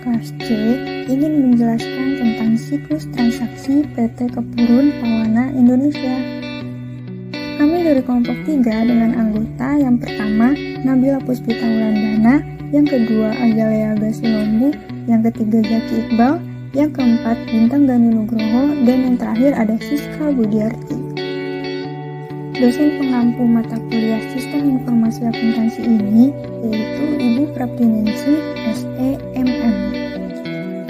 kelas C ingin menjelaskan tentang siklus transaksi PT Kepurun Pawana Indonesia. Kami dari kelompok 3 dengan anggota yang pertama Nabila Puspita Wulandana, yang kedua Azalea Gasilombu, yang ketiga Zaki Iqbal, yang keempat Bintang Gani Nugroho, dan yang terakhir ada Siska Budiarti. Dosen pengampu mata kuliah Sistem Informasi Akuntansi ini yaitu Ibu Praptiningsih SEMM.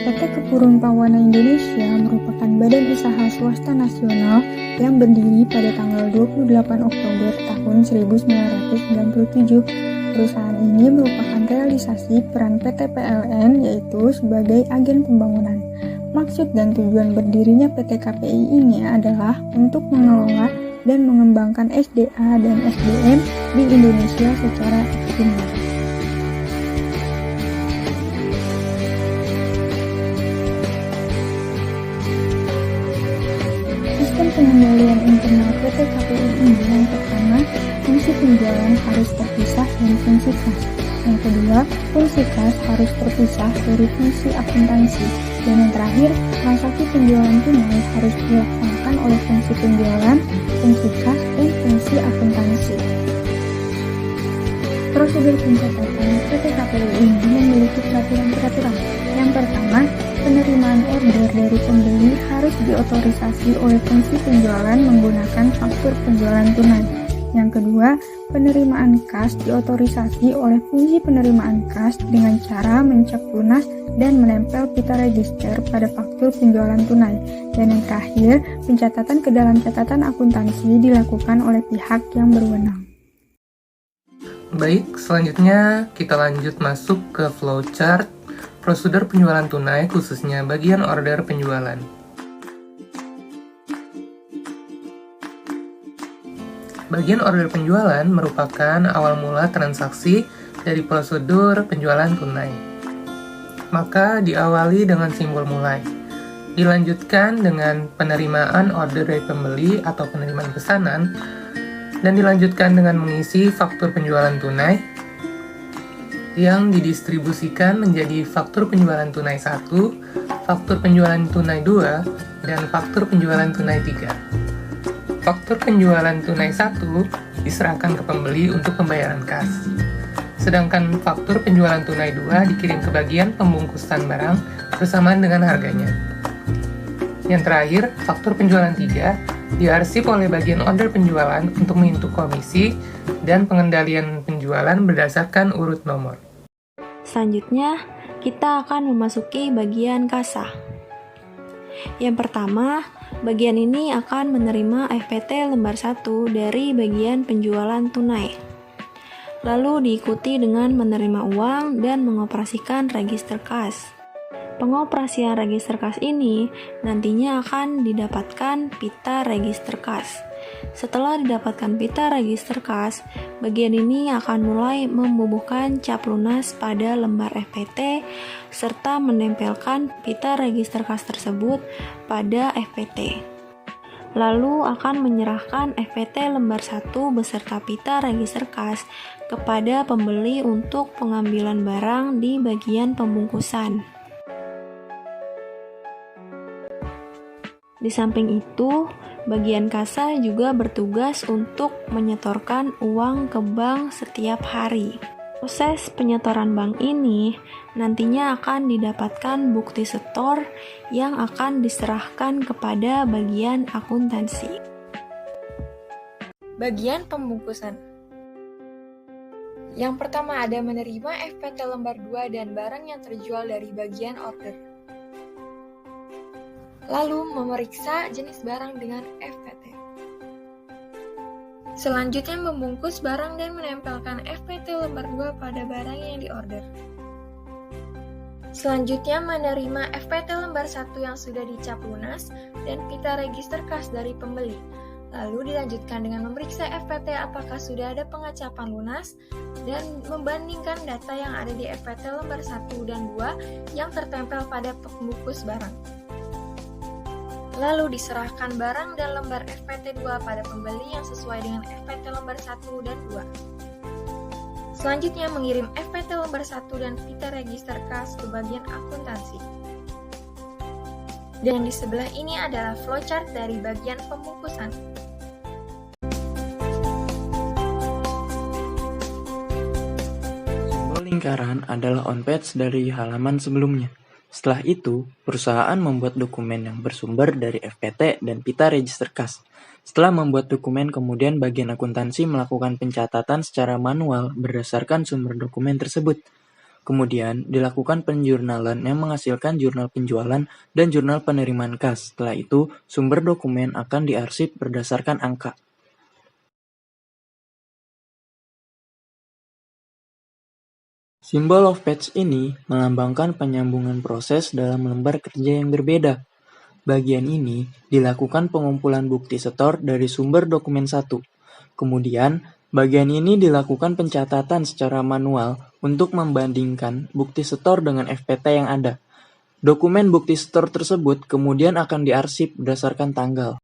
PT Kepurun Pawana Indonesia merupakan badan usaha swasta nasional yang berdiri pada tanggal 28 Oktober tahun 1997. Perusahaan ini merupakan realisasi peran PT PLN yaitu sebagai agen pembangunan. Maksud dan tujuan berdirinya PT KPI ini adalah untuk mengelola dan mengembangkan SDA dan SDM di Indonesia secara optimal. Sistem pengendalian internal PT KPI ini yang pertama, fungsi penjualan harus terpisah dari fungsi kas. Yang kedua, fungsi kas harus terpisah dari fungsi akuntansi. Dan yang terakhir, transaksi penjualan tunai harus dilaksanakan oleh fungsi penjualan, fungsi kas, dan fungsi akuntansi. Prosedur pencatatan PT KPI ini memiliki peraturan-peraturan. Yang pertama, penerimaan order dari pembeli harus diotorisasi oleh fungsi penjualan menggunakan faktur penjualan tunai. Yang kedua, penerimaan kas diotorisasi oleh fungsi penerimaan kas dengan cara mencap lunas dan menempel pita register pada faktur penjualan tunai. Dan yang terakhir, pencatatan ke dalam catatan akuntansi dilakukan oleh pihak yang berwenang. Baik, selanjutnya kita lanjut masuk ke flowchart prosedur penjualan tunai khususnya bagian order penjualan. Bagian order penjualan merupakan awal mula transaksi dari prosedur penjualan tunai. Maka diawali dengan simbol mulai. Dilanjutkan dengan penerimaan order dari pembeli atau penerimaan pesanan, dan dilanjutkan dengan mengisi faktur penjualan tunai yang didistribusikan menjadi faktur penjualan tunai 1, faktur penjualan tunai 2, dan faktur penjualan tunai 3. Faktur penjualan tunai 1 diserahkan ke pembeli untuk pembayaran kas. Sedangkan faktur penjualan tunai 2 dikirim ke bagian pembungkusan barang bersamaan dengan harganya. Yang terakhir, faktur penjualan 3 diarsip oleh bagian order penjualan untuk menghitung komisi dan pengendalian penjualan berdasarkan urut nomor. Selanjutnya, kita akan memasuki bagian kasa. Yang pertama, bagian ini akan menerima FPT lembar 1 dari bagian penjualan tunai. Lalu diikuti dengan menerima uang dan mengoperasikan register kas. Pengoperasian register kas ini nantinya akan didapatkan pita register kas. Setelah didapatkan pita register kas, bagian ini akan mulai membubuhkan cap lunas pada lembar FPT serta menempelkan pita register kas tersebut pada FPT. Lalu akan menyerahkan FPT lembar 1 beserta pita register kas kepada pembeli untuk pengambilan barang di bagian pembungkusan. Di samping itu, bagian kasa juga bertugas untuk menyetorkan uang ke bank setiap hari. Proses penyetoran bank ini nantinya akan didapatkan bukti setor yang akan diserahkan kepada bagian akuntansi. Bagian pembungkusan. Yang pertama ada menerima FPT lembar 2 dan barang yang terjual dari bagian order. Lalu memeriksa jenis barang dengan FPT. Selanjutnya membungkus barang dan menempelkan FPT lembar 2 pada barang yang diorder. Selanjutnya menerima FPT lembar 1 yang sudah dicap lunas dan pita register kas dari pembeli. Lalu dilanjutkan dengan memeriksa FPT apakah sudah ada pengacapan lunas dan membandingkan data yang ada di FPT lembar 1 dan 2 yang tertempel pada pembungkus barang. Lalu diserahkan barang dan lembar FPT 2 pada pembeli yang sesuai dengan FPT lembar 1 dan 2. Selanjutnya mengirim FPT lembar 1 dan Vita Register Kas ke bagian akuntansi. Dan di sebelah ini adalah flowchart dari bagian pembungkusan. Simbol lingkaran adalah on-page dari halaman sebelumnya. Setelah itu, perusahaan membuat dokumen yang bersumber dari FPT dan Vita Register Kas. Setelah membuat dokumen, kemudian bagian akuntansi melakukan pencatatan secara manual berdasarkan sumber dokumen tersebut. Kemudian, dilakukan penjurnalan yang menghasilkan jurnal penjualan dan jurnal penerimaan kas. Setelah itu, sumber dokumen akan diarsip berdasarkan angka. Simbol of page ini melambangkan penyambungan proses dalam lembar kerja yang berbeda. Bagian ini dilakukan pengumpulan bukti setor dari sumber dokumen 1. Kemudian, bagian ini dilakukan pencatatan secara manual untuk membandingkan bukti setor dengan FPT yang ada. Dokumen bukti setor tersebut kemudian akan diarsip berdasarkan tanggal.